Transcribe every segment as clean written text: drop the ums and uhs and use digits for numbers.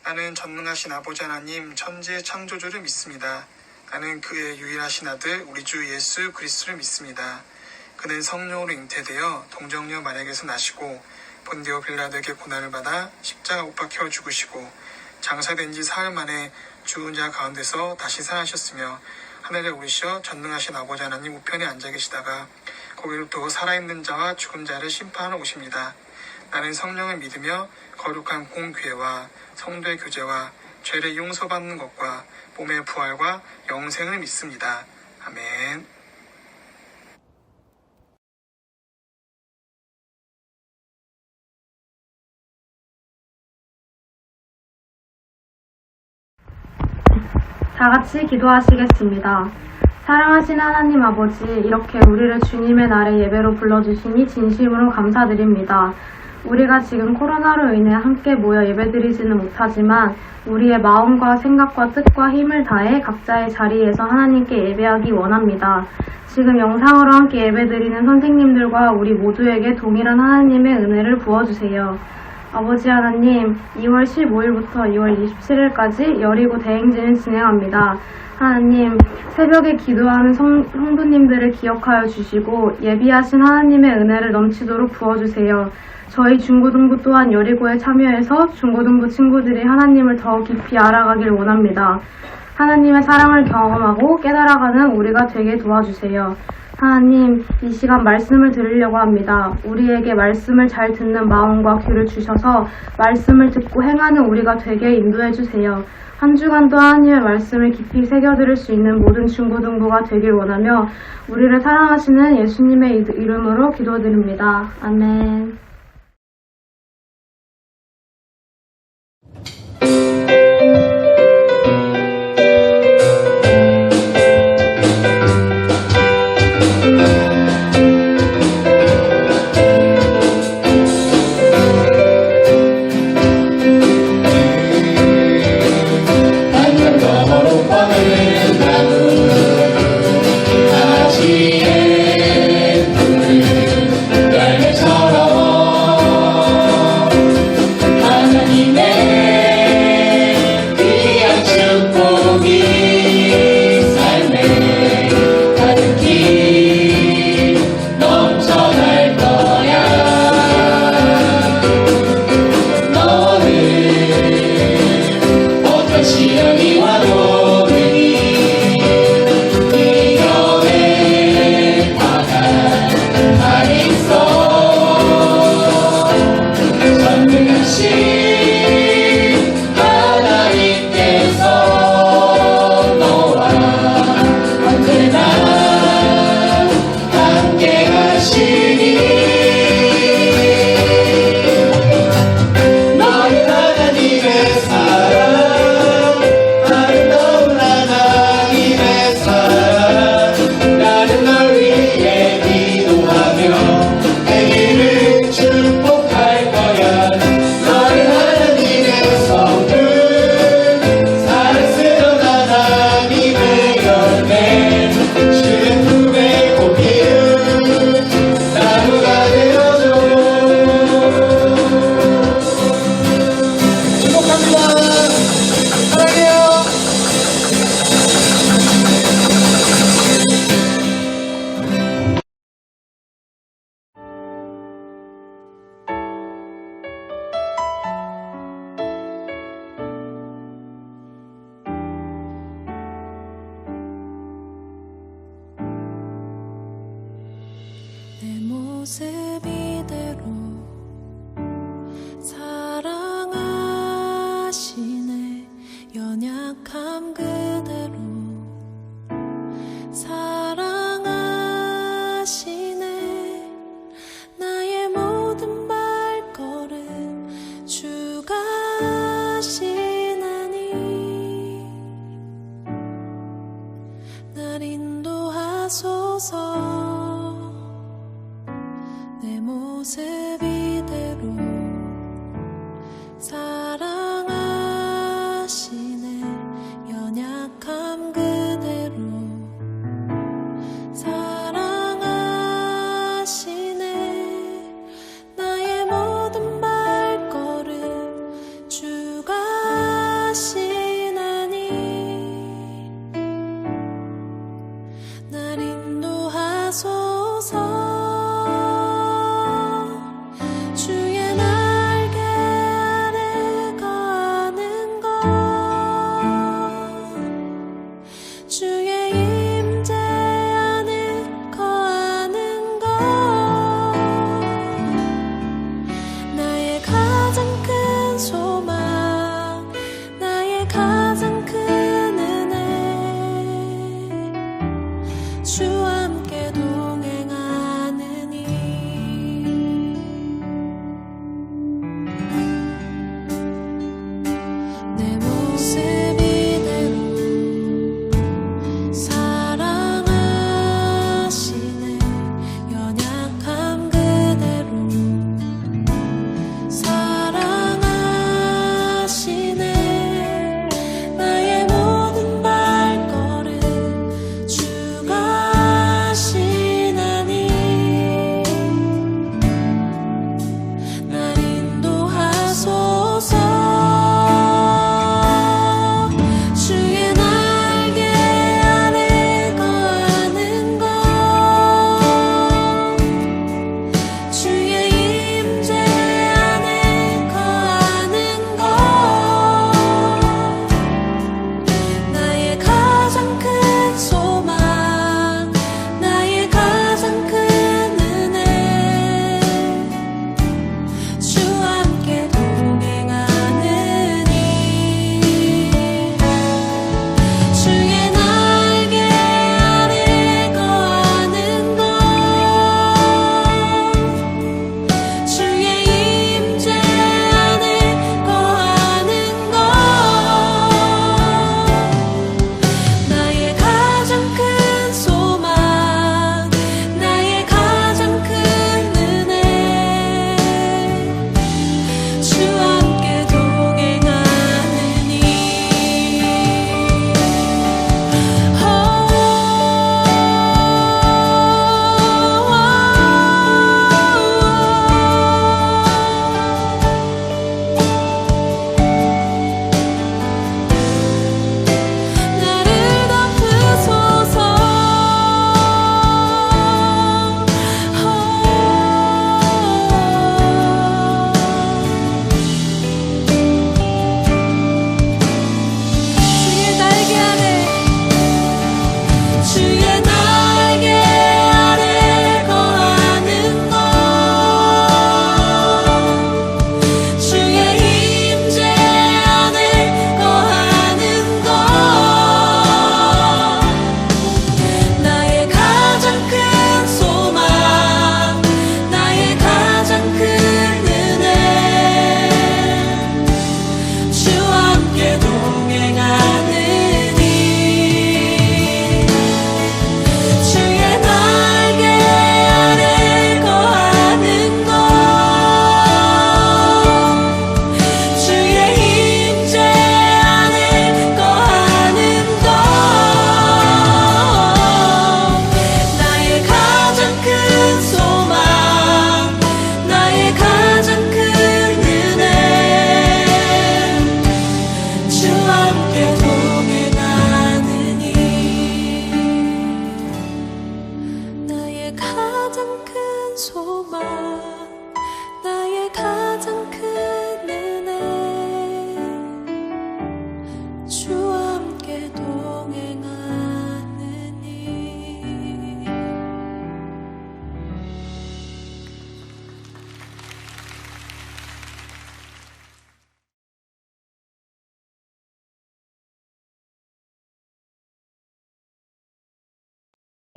나는 전능하신 아버지 하나님 천지의 창조주를 믿습니다. 나는 그의 유일하신 아들 우리 주 예수 그리스도를 믿습니다. 그는 성령으로 잉태되어 동정녀 마리아에게서 나시고 본디오 빌라도에게 고난을 받아 십자가 못 박혀 죽으시고 장사된 지 사흘 만에 죽은 자 가운데서 다시 살아나셨으며 하늘에 오르셔 전능하신 아버지 하나님 우편에 앉아 계시다가 거기로부터 살아있는 자와 죽은 자를 심판하러 오십니다. 나는 성령을 믿으며 거룩한 공교회와 성도의 교제와 죄를 용서받는 것과 몸의 부활과 영생을 믿습니다. 아멘. 다 같이 기도하시겠습니다. 사랑하신 하나님 아버지, 이렇게 우리를 주님의 날에 예배로 불러주시니 진심으로 감사드립니다. 우리가 지금 코로나로 인해 함께 모여 예배드리지는 못하지만 우리의 마음과 생각과 뜻과 힘을 다해 각자의 자리에서 하나님께 예배하기 원합니다. 지금 영상으로 함께 예배드리는 선생님들과 우리 모두에게 동일한 하나님의 은혜를 부어주세요. 아버지 하나님, 2월 15일부터 2월 27일까지 여리고 대행진을 진행합니다. 하나님, 새벽에 기도하는 성도님들을 기억하여 주시고 예비하신 하나님의 은혜를 넘치도록 부어주세요. 저희 중고등부 또한 여리고에 참여해서 중고등부 친구들이 하나님을 더 깊이 알아가길 원합니다. 하나님의 사랑을 경험하고 깨달아가는 우리가 되게 도와주세요. 하나님, 이 시간 말씀을 들으려고 합니다. 우리에게 말씀을 잘 듣는 마음과 귀를 주셔서 말씀을 듣고 행하는 우리가 되게 인도해 주세요. 한 주간도 하나님의 말씀을 깊이 새겨들을 수 있는 모든 중고등부가 되길 원하며 우리를 사랑하시는 예수님의 이름으로 기도드립니다. 아멘. 가지에 불을 달처럼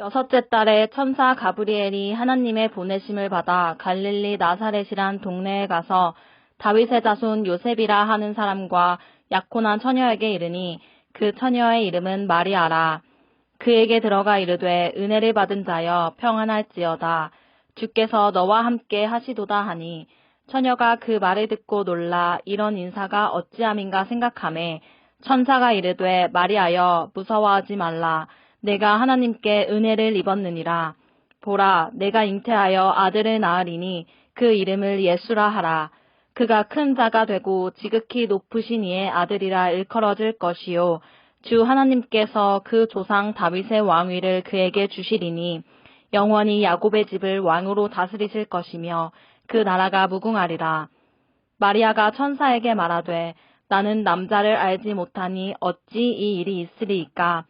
6째 달에 천사 가브리엘이 하나님의 보내심을 받아 갈릴리 나사렛이란 동네에 가서 다윗의 자손 요셉이라 하는 사람과 약혼한 처녀에게 이르니 그 처녀의 이름은 마리아라. 그에게 들어가 이르되 은혜를 받은 자여 평안할지어다. 주께서 너와 함께 하시도다 하니 처녀가 그 말을 듣고 놀라 이런 인사가 어찌함인가 생각하매 천사가 이르되 마리아여 무서워하지 말라. 내가 하나님께 은혜를 입었느니라. 보라 내가 잉태하여 아들을 낳으리니 그 이름을 예수라 하라. 그가 큰 자가 되고 지극히 높으신 이의 아들이라 일컬어질 것이요 주 하나님께서 그 조상 다윗의 왕위를 그에게 주시리니 영원히 야곱의 집을 왕으로 다스리실 것이며 그 나라가 무궁하리라. 마리아가 천사에게 말하되 나는 남자를 알지 못하니 어찌 이 일이 있으리이까.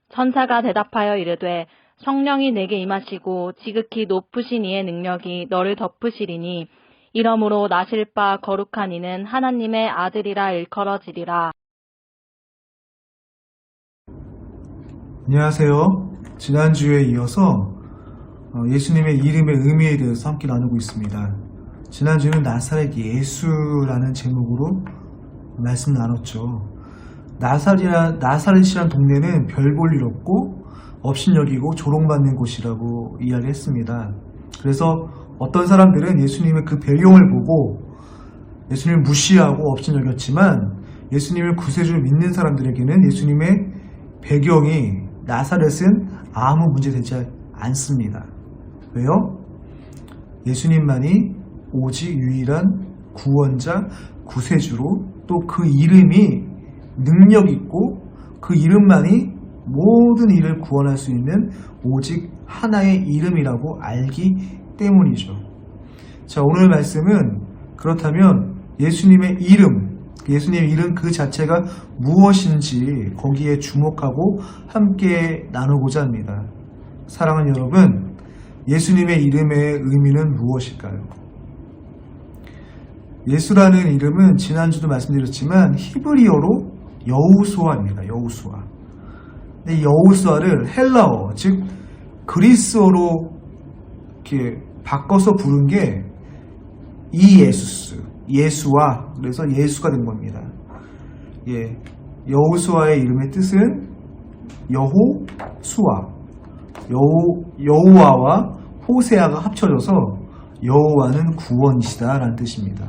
천사가 대답하여 이르되 성령이 내게 임하시고 지극히 높으신 이의 능력이 너를 덮으시리니 이러므로 나실 바 거룩한 이는 하나님의 아들이라 일컬어지리라. 안녕하세요. 지난주에 이어서 예수님의 이름의 의미에 대해서 함께 나누고 있습니다. 지난주는 나사렛 예수라는 제목으로 말씀 나눴죠. 나사렛이란 동네는 별 볼 일 없고 업신여기고 조롱받는 곳이라고 이야기했습니다. 그래서 어떤 사람들은 예수님의 그 배경을 보고 예수님을 무시하고 업신여겼지만 예수님을 구세주로 믿는 사람들에게는 예수님의 배경이 나사렛은 아무 문제되지 않습니다. 왜요? 예수님만이 오직 유일한 구원자, 구세주로 또 그 이름이 능력 있고 그 이름만이 모든 일을 구원할 수 있는 오직 하나의 이름이라고 알기 때문이죠. 자, 오늘 말씀은 그렇다면 예수님의 이름 그 자체가 무엇인지 거기에 주목하고 함께 나누고자 합니다. 사랑하는 여러분, 예수님의 이름의 의미는 무엇일까요? 예수라는 이름은 지난주도 말씀드렸지만 히브리어로 여호수아입니다. 여호수아. 근데 여호수아를 헬라어, 즉 그리스어로 이렇게 바꿔서 부른 게 이예수스, 예수와, 그래서 예수가 된 겁니다. 예, 여호수아의 이름의 뜻은 여호수아, 여호와와 호세아가 합쳐져서 여호와는 구원이시다 라는 뜻입니다.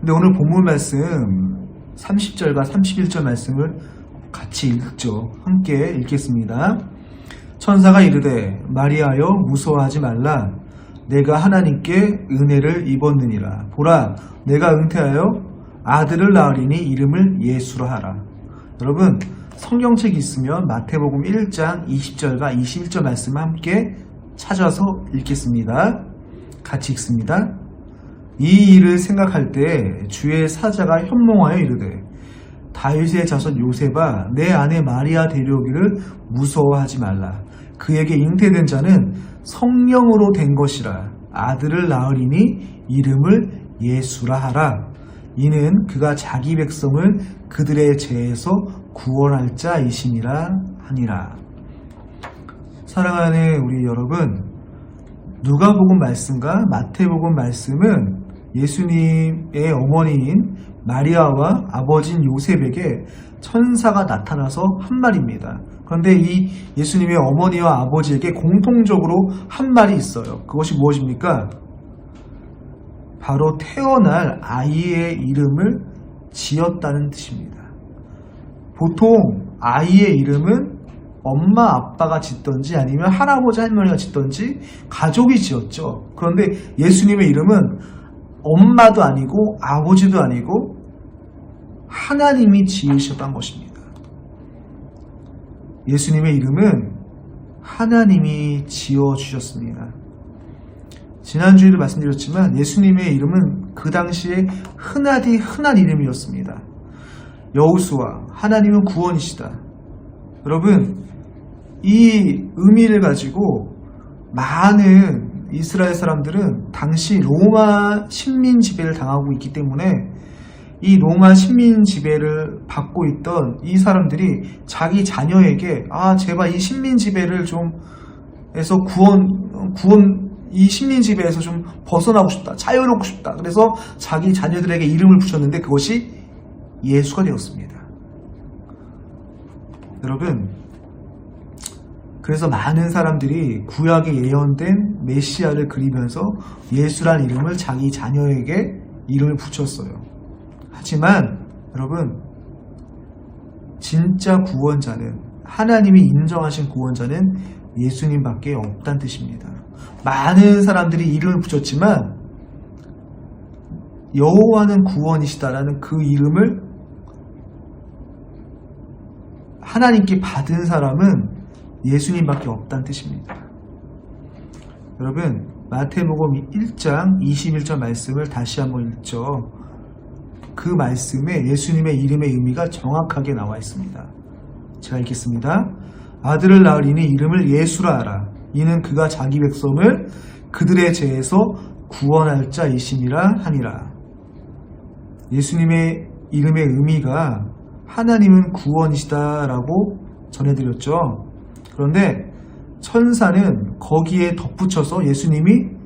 근데 오늘 본문 말씀 30절과 31절 말씀을 같이 읽죠. 함께 읽겠습니다. 천사가 이르되 마리아여 무서워하지 말라. 내가 하나님께 은혜를 입었느니라. 보라 내가 잉태하여 아들을 낳으리니 이름을 예수라 하라. 여러분 성경책이 있으면 마태복음 1장 20절과 21절 말씀을 함께 찾아서 읽겠습니다. 같이 읽습니다. 이 일을 생각할 때 주의 사자가 현몽하여 이르되 다윗의 자손 요셉아 내 아내 마리아 데려오기를 무서워하지 말라. 그에게 잉태된 자는 성령으로 된 것이라. 아들을 낳으리니 이름을 예수라 하라. 이는 그가 자기 백성을 그들의 죄에서 구원할 자이심이라 하니라. 사랑하는 우리 여러분, 누가복음 말씀과 마태복음 말씀은 예수님의 어머니인 마리아와 아버지인 요셉에게 천사가 나타나서 한 말입니다. 그런데 이 예수님의 어머니와 아버지에게 공통적으로 한 말이 있어요. 그것이 무엇입니까? 바로 태어날 아이의 이름을 지었다는 뜻입니다. 보통 아이의 이름은 엄마 아빠가 짓던지 아니면 할아버지 할머니가 짓던지 가족이 지었죠. 그런데 예수님의 이름은 엄마도 아니고 아버지도 아니고 하나님이 지으셨던 것입니다. 예수님의 이름은 하나님이 지어주셨습니다. 지난주에도 말씀드렸지만 예수님의 이름은 그 당시에 흔한 이름이었습니다. 여호수아, 하나님은 구원이시다. 여러분, 이 의미를 가지고 많은 이스라엘 사람들은 당시 로마 식민 지배를 당하고 있기 때문에 이 로마 식민 지배를 받고 있던 이 사람들이 자기 자녀에게 제발 이 식민 지배를 좀 해서 이 식민 지배에서 좀 벗어나고 싶다, 자유롭고 싶다. 그래서 자기 자녀들에게 이름을 붙였는데 그것이 예수가 되었습니다. 여러분, 그래서 많은 사람들이 구약에 예언된 메시아를 그리면서 예수란 이름을 자기 자녀에게 이름을 붙였어요. 하지만 여러분, 진짜 구원자는, 하나님이 인정하신 구원자는 예수님밖에 없다는 뜻입니다. 많은 사람들이 이름을 붙였지만 여호와는 구원이시다라는 그 이름을 하나님께 받은 사람은 예수님밖에 없다는 뜻입니다. 여러분, 마태복음 1장 21절 말씀을 다시 한번 읽죠. 그 말씀에 예수님의 이름의 의미가 정확하게 나와 있습니다. 제가 읽겠습니다. 아들을 낳으리니 이름을 예수라 하라. 이는 그가 자기 백성을 그들의 죄에서 구원할 자이심이라 하니라. 예수님의 이름의 의미가 하나님은 구원이시다라고 전해드렸죠. 그런데 천사는 거기에 덧붙여서 예수님이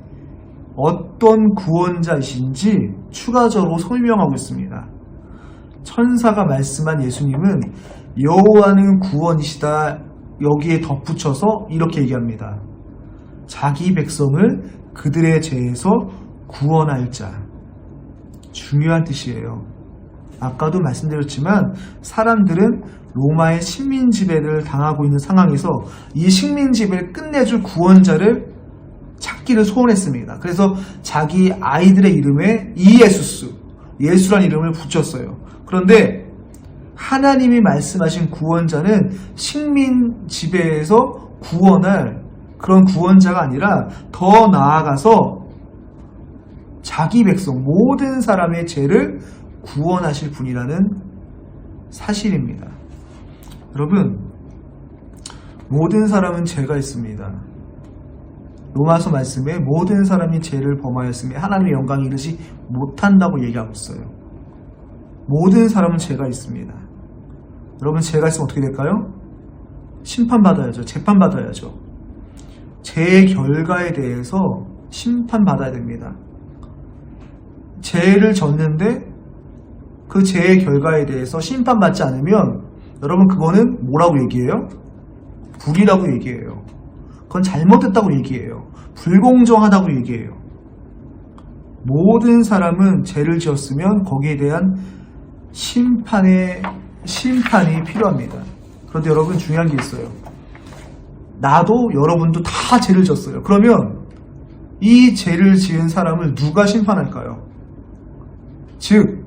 어떤 구원자이신지 추가적으로 설명하고 있습니다. 천사가 말씀한 예수님은 여호와는 구원이시다, 여기에 덧붙여서 이렇게 얘기합니다. 자기 백성을 그들의 죄에서 구원할 자. 중요한 뜻이에요. 아까도 말씀드렸지만 사람들은 로마의 식민 지배를 당하고 있는 상황에서 이 식민 지배를 끝내줄 구원자를 찾기를 소원했습니다. 그래서 자기 아이들의 이름에 이예수스, 예수란 이름을 붙였어요. 그런데 하나님이 말씀하신 구원자는 식민 지배에서 구원할 그런 구원자가 아니라 더 나아가서 자기 백성, 모든 사람의 죄를 구원하실 분이라는 사실입니다. 여러분, 모든 사람은 죄가 있습니다. 로마서 말씀에 모든 사람이 죄를 범하였으며 하나님의 영광에 이르지 못한다고 얘기하고 있어요. 모든 사람은 죄가 있습니다. 여러분, 죄가 있으면 어떻게 될까요? 심판받아야죠. 재판받아야죠. 죄의 결과에 대해서 심판받아야 됩니다. 죄를 졌는데 그 죄의 결과에 대해서 심판받지 않으면 여러분, 그거는 뭐라고 얘기해요? 불이라고 얘기해요. 그건 잘못됐다고 얘기해요. 불공정하다고 얘기해요. 모든 사람은 죄를 지었으면 거기에 대한 심판이 필요합니다. 그런데 여러분, 중요한 게 있어요. 나도 여러분도 다 죄를 졌어요. 그러면 이 죄를 지은 사람을 누가 심판할까요? 즉,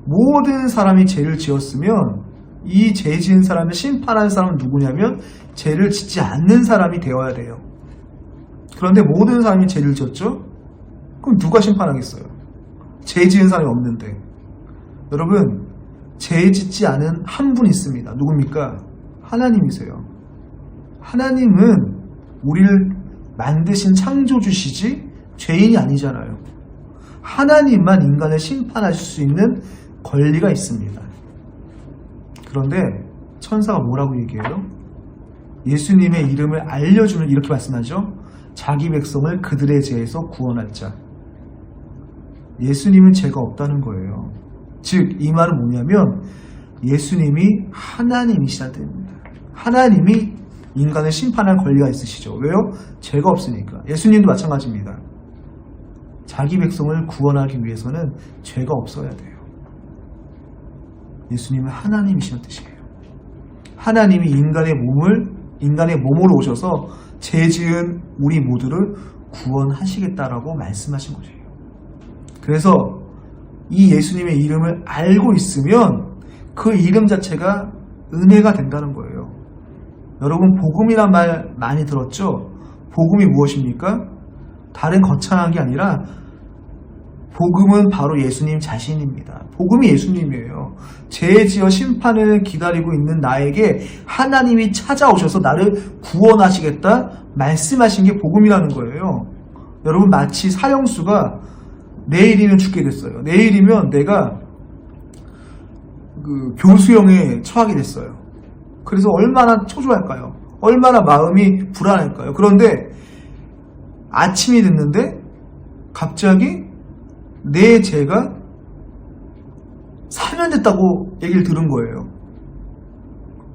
모든 사람이 죄를 지었으면 이 죄 지은 사람을 심판하는 사람은 누구냐면 죄를 짓지 않는 사람이 되어야 돼요. 그런데 모든 사람이 죄를 지었죠? 그럼 누가 심판하겠어요? 죄 지은 사람이 없는데. 여러분, 죄 짓지 않은 한 분 있습니다. 누굽니까? 하나님이세요. 하나님은 우리를 만드신 창조주시지 죄인이 아니잖아요. 하나님만 인간을 심판하실 수 있는 권리가 있습니다. 그런데 천사가 뭐라고 얘기해요? 예수님의 이름을 알려주는, 이렇게 말씀하죠. 자기 백성을 그들의 죄에서 구원할 자. 예수님은 죄가 없다는 거예요. 즉, 이 말은 뭐냐면 예수님이 하나님이시다는 뜻입니다. 하나님이 인간을 심판할 권리가 있으시죠. 왜요? 죄가 없으니까. 예수님도 마찬가지입니다. 자기 백성을 구원하기 위해서는 죄가 없어야 돼요. 예수님은 하나님이시는 뜻이에요. 하나님이 인간의 몸으로 오셔서 죄 지은 우리 모두를 구원하시겠다라고 말씀하신 거예요. 그래서 이 예수님의 이름을 알고 있으면 그 이름 자체가 은혜가 된다는 거예요. 여러분, 복음이란 말 많이 들었죠? 복음이 무엇입니까? 다른 거창한 게 아니라 복음은 바로 예수님 자신입니다. 복음이 예수님이에요. 죄 지어 심판을 기다리고 있는 나에게 하나님이 찾아오셔서 나를 구원하시겠다 말씀하신 게 복음이라는 거예요. 여러분, 마치 사형수가 내일이면 죽게 됐어요. 내일이면 내가 그 교수형에 처하게 됐어요. 그래서 얼마나 초조할까요? 얼마나 마음이 불안할까요? 그런데 아침이 됐는데 갑자기 내 죄가 사면됐다고 얘기를 들은 거예요.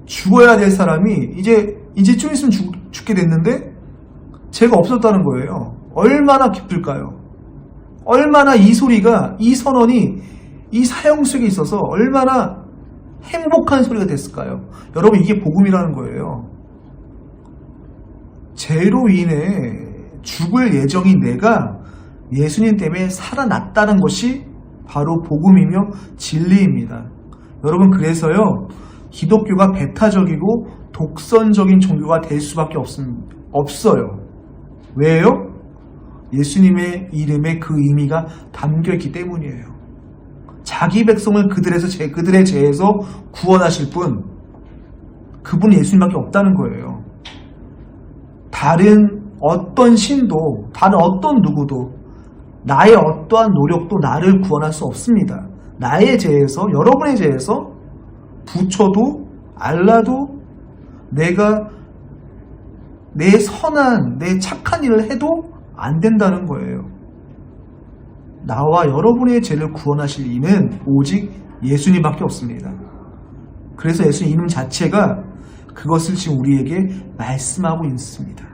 죽어야 될 사람이 이제 좀 있으면 죽게 됐는데 죄가 없었다는 거예요. 얼마나 기쁠까요? 얼마나 이 소리가, 이 선언이 이 사형 속에 있어서 얼마나 행복한 소리가 됐을까요? 여러분, 이게 복음이라는 거예요. 죄로 인해 죽을 예정인 내가 예수님 때문에 살아났다는 것이 바로 복음이며 진리입니다. 여러분, 그래서요, 기독교가 배타적이고 독선적인 종교가 될 수밖에 없어요. 왜요? 예수님의 이름에 그 의미가 담겨있기 때문이에요. 자기 백성을 그들의 죄에서 구원하실 분, 그분은 예수님밖에 없다는 거예요. 다른 어떤 신도, 다른 어떤 누구도, 나의 어떠한 노력도 나를 구원할 수 없습니다. 나의 죄에서, 여러분의 죄에서 부처도, 알라도, 내가 내 선한, 내 착한 일을 해도 안 된다는 거예요. 나와 여러분의 죄를 구원하실 이는 오직 예수님밖에 없습니다. 그래서 예수님 이름 자체가 그것을 지금 우리에게 말씀하고 있습니다.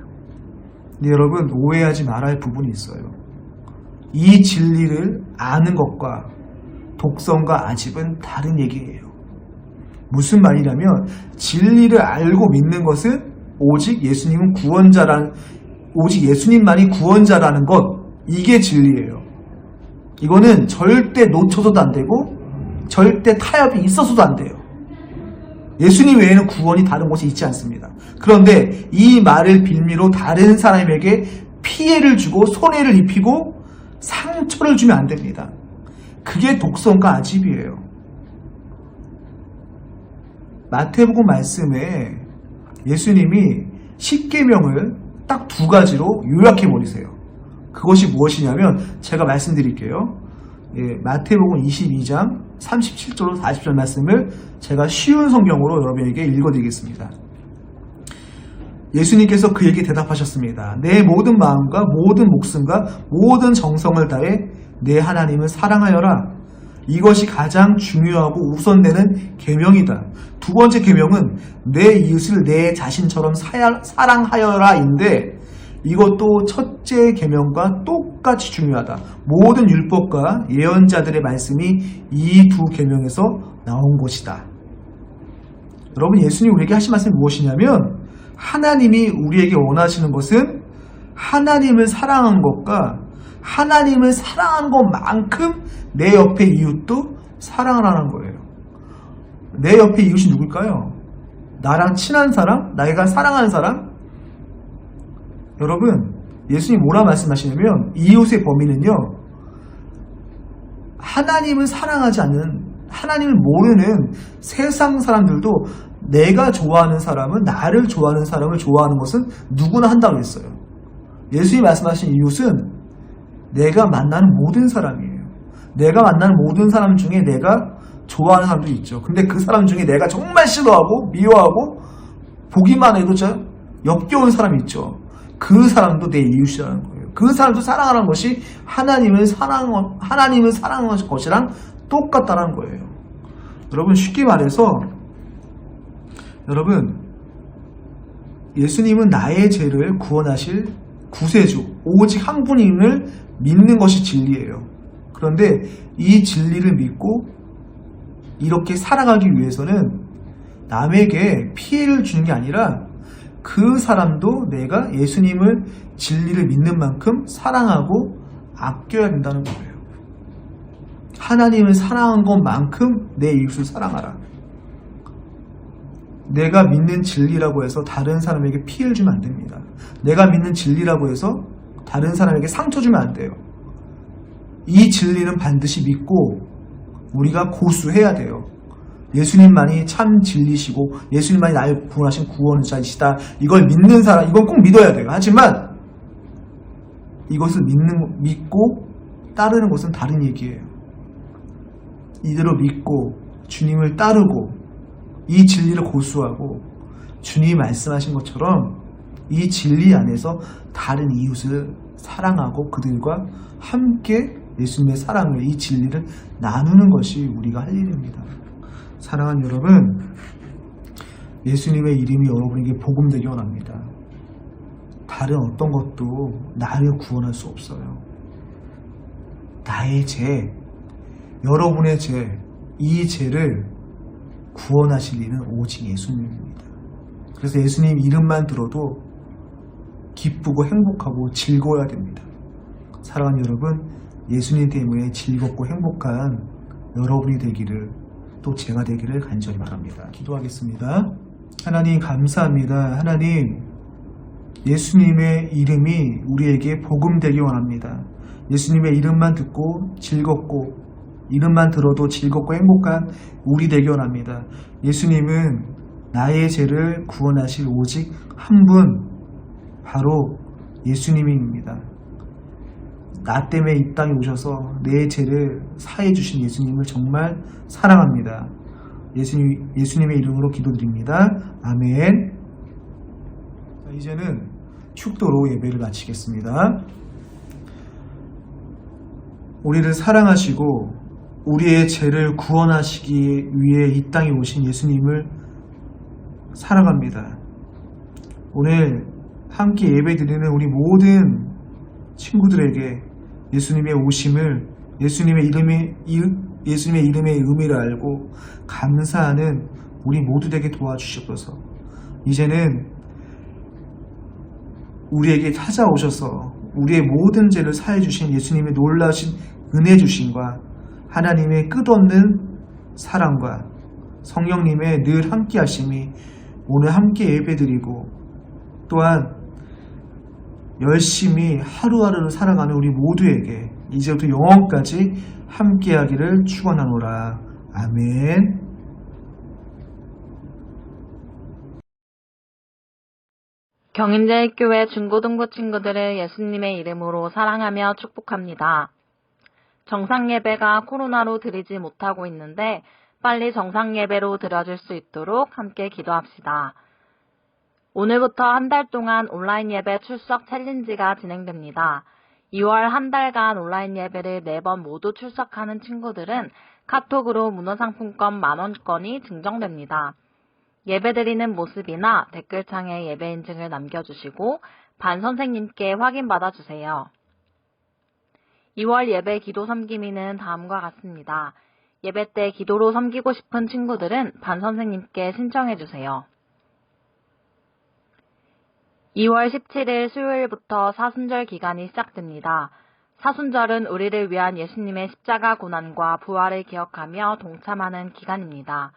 근데 여러분, 오해하지 말아야 할 부분이 있어요. 이 진리를 아는 것과 독선과 아집은 다른 얘기예요. 무슨 말이냐면, 진리를 알고 믿는 것은 오직 예수님만이 구원자라는 것, 이게 진리예요. 이거는 절대 놓쳐서도 안 되고 절대 타협이 있어서도 안 돼요. 예수님 외에는 구원이 다른 곳에 있지 않습니다. 그런데 이 말을 빌미로 다른 사람에게 피해를 주고 손해를 입히고 상처를 주면 안 됩니다. 그게 독선과 아집이에요. 마태복음 말씀에 예수님이 십계명을 딱 두 가지로 요약해 버리세요. 그것이 무엇이냐면 제가 말씀드릴게요. 마태복음 22장 37절로 40절 말씀을 제가 쉬운 성경으로 여러분에게 읽어드리겠습니다. 예수님께서 그에게 대답하셨습니다. 내 모든 마음과 모든 목숨과 모든 정성을 다해 내 하나님을 사랑하여라. 이것이 가장 중요하고 우선되는 계명이다. 두 번째 계명은 내 이웃을 내 자신처럼 사랑하여라인데 이것도 첫째 계명과 똑같이 중요하다. 모든 율법과 예언자들의 말씀이 이 두 계명에서 나온 것이다. 여러분, 예수님이 우리에게 하신 말씀이 무엇이냐면 하나님이 우리에게 원하시는 것은 하나님을 사랑한 것과 하나님을 사랑한 것만큼 내 옆의 이웃도 사랑하라는 거예요. 내 옆의 이웃이 누굴까요? 나랑 친한 사람? 내가 사랑하는 사람? 여러분, 예수님이 뭐라 말씀하시냐면 이웃의 범위는요, 하나님을 사랑하지 않는, 하나님을 모르는 세상 사람들도 내가 좋아하는 사람은, 나를 좋아하는 사람을 좋아하는 것은 누구나 한다고 했어요. 예수님이 말씀하신 이웃은 내가 만나는 모든 사람이에요. 내가 만나는 모든 사람 중에 내가 좋아하는 사람도 있죠. 근데 그 사람 중에 내가 정말 싫어하고 미워하고 보기만 해도 진짜 역겨운 사람이 있죠. 그 사람도 내 이웃이라는 거예요. 그 사람도 사랑하는 것이 하나님을 사랑하는 것이랑 똑같다는 거예요. 여러분, 쉽게 말해서 여러분, 예수님은 나의 죄를 구원하실 구세주, 오직 한 분임을 믿는 것이 진리예요. 그런데 이 진리를 믿고 이렇게 살아가기 위해서는 남에게 피해를 주는 게 아니라 그 사람도 내가 예수님을 진리를 믿는 만큼 사랑하고 아껴야 된다는 거예요. 하나님을 사랑한 것만큼 내 이웃을 사랑하라. 내가 믿는 진리라고 해서 다른 사람에게 피해를 주면 안 됩니다. 내가 믿는 진리라고 해서 다른 사람에게 상처 주면 안 돼요. 이 진리는 반드시 믿고 우리가 고수해야 돼요. 예수님만이 참 진리시고 예수님만이 나를 구원하신 구원자이시다. 이걸 믿는 사람, 이건 꼭 믿어야 돼요. 하지만 이것을 믿고 따르는 것은 다른 얘기예요. 이대로 믿고 주님을 따르고 이 진리를 고수하고 주님이 말씀하신 것처럼 이 진리 안에서 다른 이웃을 사랑하고 그들과 함께 예수님의 사랑을, 이 진리를 나누는 것이 우리가 할 일입니다. 사랑하는 여러분, 예수님의 이름이 여러분에게 복음되기 원합니다. 다른 어떤 것도 나를 구원할 수 없어요. 나의 죄, 여러분의 죄, 이 죄를 구원하실 이는 오직 예수님입니다. 그래서 예수님 이름만 들어도 기쁘고 행복하고 즐거워야 됩니다. 사랑하는 여러분, 예수님 때문에 즐겁고 행복한 여러분이 되기를, 또 제가 되기를 간절히 바랍니다. 기도하겠습니다. 하나님 감사합니다. 하나님, 예수님의 이름이 우리에게 복음되기 원합니다. 예수님의 이름만 듣고 즐겁고, 이름만 들어도 즐겁고 행복한 우리 되기 원합니다. 예수님은 나의 죄를 구원하실 오직 한 분, 바로 예수님입니다. 나 때문에 이 땅에 오셔서 내 죄를 사해 주신 예수님을 정말 사랑합니다. 예수님의 이름으로 기도드립니다. 아멘. 이제는 축도로 예배를 마치겠습니다. 우리를 사랑하시고 우리의 죄를 구원하시기 위해 이 땅에 오신 예수님을 사랑합니다. 오늘 함께 예배드리는 우리 모든 친구들에게 예수님의 오심을, 예수님의 이름의 의미를 알고 감사하는 우리 모두 되게 도와주시옵소서. 이제는 우리에게 찾아오셔서 우리의 모든 죄를 사해 주신 예수님의 놀라신 은혜 주심과 하나님의 끝없는 사랑과 성령님의 늘 함께 하심이 오늘 함께 예배드리고 또한 열심히 하루하루를 살아가는 우리 모두에게 이제부터 영원까지 함께하기를 축원하노라. 아멘. 경인제일교회 중고등부 친구들을 예수님의 이름으로 사랑하며 축복합니다. 정상예배가 코로나로 드리지 못하고 있는데 빨리 정상예배로 드려질 수 있도록 함께 기도합시다. 오늘부터 한 달 동안 온라인 예배 출석 챌린지가 진행됩니다. 2월 한 달간 온라인 예배를 4번 모두 출석하는 친구들은 카톡으로 문화상품권 10,000원권이 증정됩니다. 예배드리는 모습이나 댓글창에 예배 인증을 남겨주시고 반 선생님께 확인받아주세요. 2월 예배 기도 섬김이는 다음과 같습니다. 예배 때 기도로 섬기고 싶은 친구들은 반 선생님께 신청해주세요. 2월 17일 수요일부터 사순절 기간이 시작됩니다. 사순절은 우리를 위한 예수님의 십자가 고난과 부활을 기억하며 동참하는 기간입니다.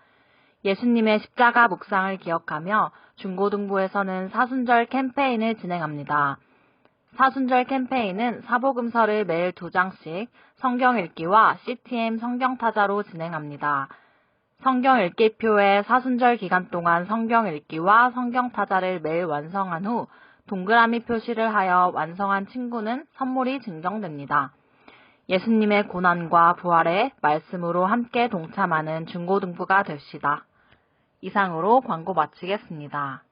예수님의 십자가 묵상을 기억하며 중고등부에서는 사순절 캠페인을 진행합니다. 사순절 캠페인은 사복음서를 매일 2장씩 성경 읽기와 CTM 성경타자로 진행합니다. 성경 읽기표에 사순절 기간 동안 성경 읽기와 성경타자를 매일 완성한 후 동그라미 표시를 하여 완성한 친구는 선물이 증정됩니다. 예수님의 고난과 부활의 말씀으로 함께 동참하는 중고등부가 됩시다. 이상으로 광고 마치겠습니다.